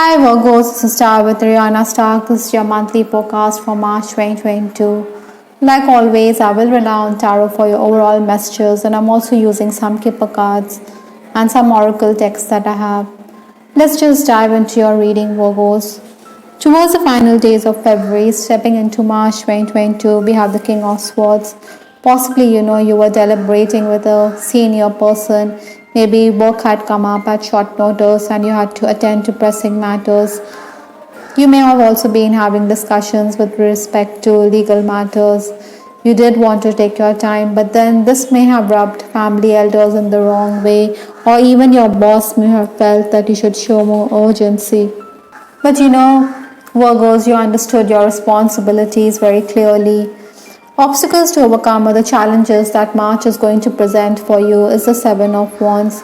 Hi Virgos, this is Star with Rihanna Stark. This is your monthly forecast for March 2022. Like always, I will rely on tarot for your overall messages, and I'm also using some Kipper cards and some oracle texts that I have. Let's just dive into your reading, Virgos. Towards the final days of February, stepping into March 2022, we have the King of Swords. Possibly, you were deliberating with a senior person. Maybe work had come up at short notice and you had to attend to pressing matters. You may have also been having discussions with respect to legal matters. You did want to take your time, but then this may have rubbed family elders in the wrong way, or even your boss may have felt that you should show more urgency. But Virgos, you understood your responsibilities very clearly. Obstacles to overcome or the challenges that March is going to present for you is the Seven of Wands.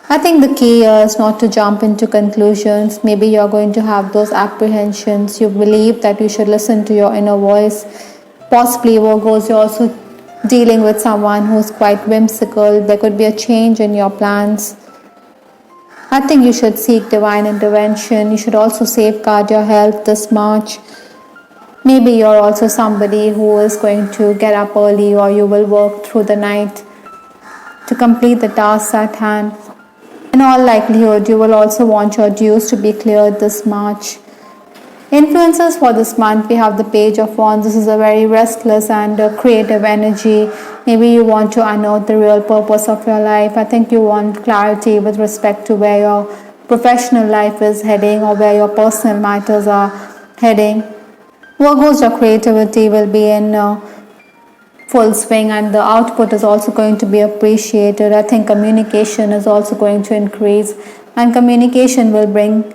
I think the key here is not to jump into conclusions. Maybe you're going to have those apprehensions. You believe that you should listen to your inner voice. Possibly, Virgos, you're also dealing with someone who's quite whimsical. There could be a change in your plans. I think you should seek divine intervention. You should also safeguard your health this March. Maybe you're also somebody who is going to get up early, or you will work through the night to complete the tasks at hand. In all likelihood, you will also want your dues to be cleared this March. Influences for this month, we have the Page of Wands. This is a very restless and creative energy. Maybe you want to unearth the real purpose of your life. I think you want clarity with respect to where your professional life is heading or where your personal matters are heading. Virgos, your creativity will be in full swing and the output is also going to be appreciated. I think communication is also going to increase, and communication will bring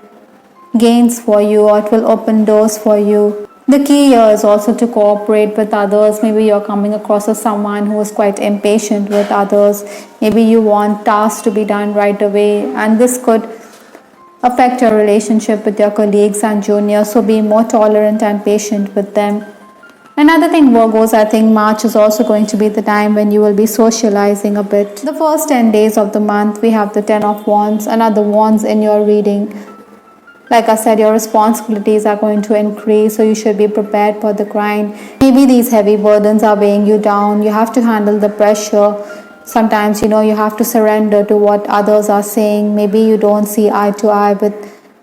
gains for you, or it will open doors for you. The key here is also to cooperate with others. Maybe you're coming across as someone who is quite impatient with others. Maybe you want tasks to be done right away, and this could affect your relationship with your colleagues and juniors, so be more tolerant and patient with them. Another thing, Virgos, I think March is also going to be the time when you will be socializing a bit. The first 10 days of the month, we have the 10 of Wands, another Wands in your reading. Like I said, your responsibilities are going to increase, so you should be prepared for the grind. Maybe these heavy burdens are weighing you down. You have to handle the pressure. Sometimes, you have to surrender to what others are saying. Maybe you don't see eye to eye with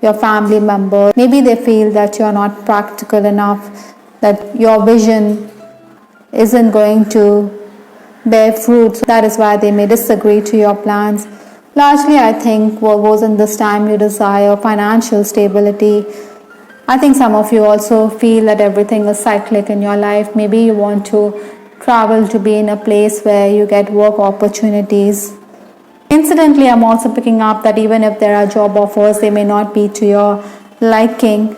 your family members. Maybe they feel that you're not practical enough, that your vision isn't going to bear fruit. So that is why they may disagree to your plans. Largely, I think, Virgos, in this time you desire financial stability. I think some of you also feel that everything is cyclic in your life. Maybe you want to travel to be in a place where you get work opportunities. Incidentally, I'm also picking up that even if there are job offers, they may not be to your liking.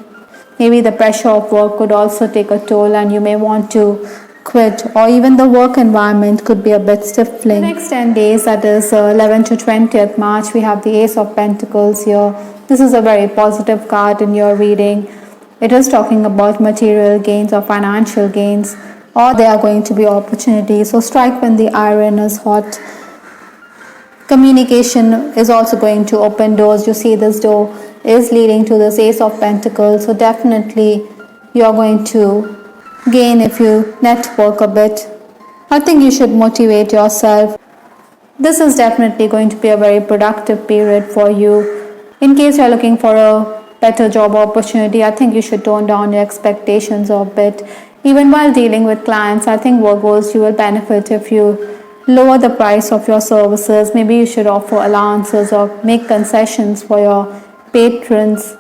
Maybe the pressure of work could also take a toll and you may want to quit, or even the work environment could be a bit stifling. The next 10 days, that is 11 to 20th March, we have the Ace of Pentacles here. This is a very positive card in your reading. It is talking about material gains or financial gains, or there are going to be opportunities. So strike when the iron is hot. Communication is also going to open doors. You see this door is leading to this Ace of Pentacles. So definitely you're going to gain if you network a bit. I think you should motivate yourself. This is definitely going to be a very productive period for you. In case you're looking for a better job opportunity, I think you should tone down your expectations a bit. Even while dealing with clients, I think, Virgos, you will benefit if you lower the price of your services. Maybe you should offer allowances or make concessions for your patrons.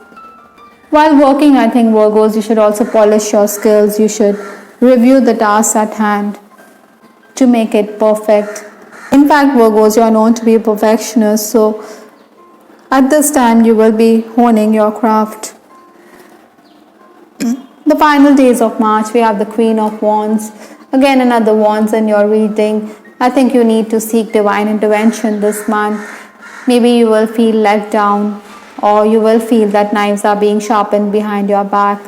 While working, I think, Virgos, you should also polish your skills. You should review the tasks at hand to make it perfect. In fact, Virgos, you are known to be a perfectionist, so at this time you will be honing your craft. The final days of March, we have the Queen of Wands. Again, another Wands in your reading. I think you need to seek divine intervention this month. Maybe you will feel let down, or you will feel that knives are being sharpened behind your back.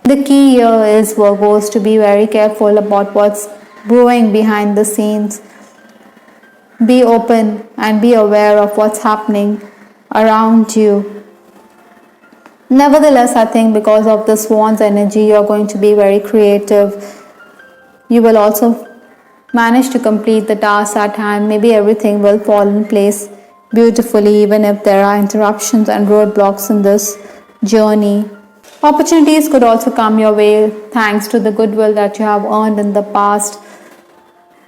The key here is, Virgos, to be very careful about what's brewing behind the scenes. Be open and be aware of what's happening around you. Nevertheless, I think because of this Wands energy, you're going to be very creative. You will also manage to complete the task at hand. Maybe everything will fall in place beautifully, even if there are interruptions and roadblocks in this journey. Opportunities could also come your way thanks to the goodwill that you have earned in the past.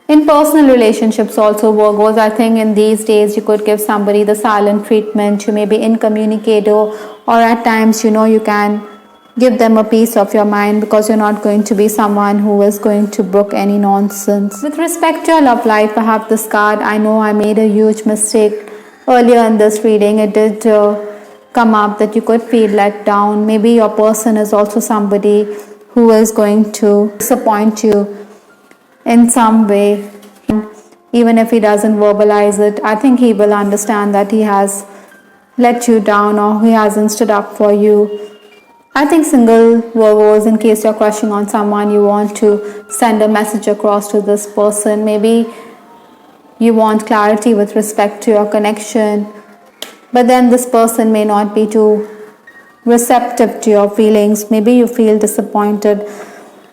In personal relationships also, Virgos, I think in these days you could give somebody the silent treatment. You may be incommunicative, or at times you can give them a piece of your mind because you're not going to be someone who is going to brook any nonsense. With respect to your love life, I have this card. I know I made a huge mistake earlier in this reading. It did come up that you could feel let down. Maybe your person is also somebody who is going to disappoint you in some way. Even if he doesn't verbalize it, I think he will understand that he has let you down or he hasn't stood up for you. I think single Virgos, in case you're crushing on someone, you want to send a message across to this person. Maybe you want clarity with respect to your connection, but then this person may not be too receptive to your feelings. Maybe you feel disappointed.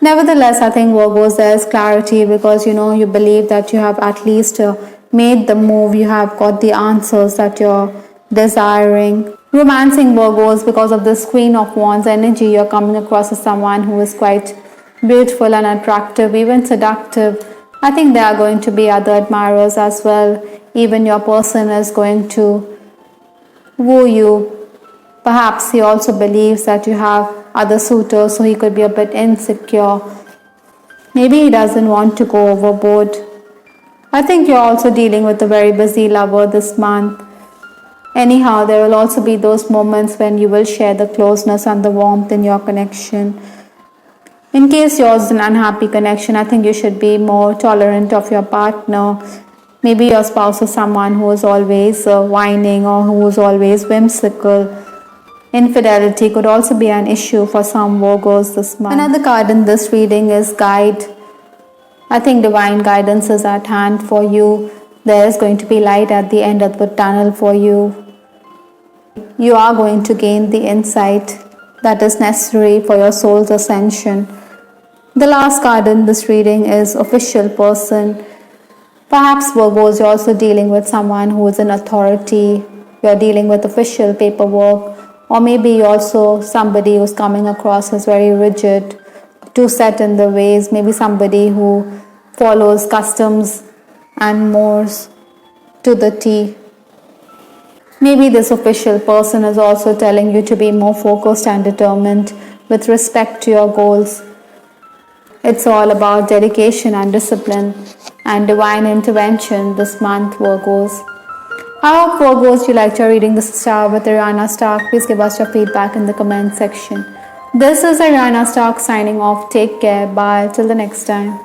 Nevertheless, I think Virgos, there is clarity because you believe that you have at least made the move. You have got the answers that you're desiring. Romancing Virgos, because of this Queen of Wands energy, you're coming across as someone who is quite beautiful and attractive, even seductive. I think there are going to be other admirers as well. Even your person is going to woo you. Perhaps he also believes that you have other suitors, so he could be a bit insecure. Maybe he doesn't want to go overboard. I think you're also dealing with a very busy lover this month. Anyhow, there will also be those moments when you will share the closeness and the warmth in your connection. In case yours is an unhappy connection, I think you should be more tolerant of your partner. Maybe your spouse is someone who is always whining or who is always whimsical. Infidelity could also be an issue for some Virgos this month. Another card in this reading is Guide. I think divine guidance is at hand for you. There is going to be light at the end of the tunnel for you. You are going to gain the insight that is necessary for your soul's ascension. The last card in this reading is Official Person. Perhaps Virgos, you're also dealing with someone who is in authority. You're dealing with official paperwork. Or maybe you're also somebody who's coming across as very rigid, too set in the ways. Maybe somebody who follows customs and mores to the T. Maybe this official person is also telling you to be more focused and determined with respect to your goals. It's all about dedication and discipline and divine intervention this month, Virgos. I hope, Virgos, you liked your reading. This is Star with Ariana Stark. Please give us your feedback in the comment section. This is Ariana Stark signing off. Take care. Bye. Till the next time.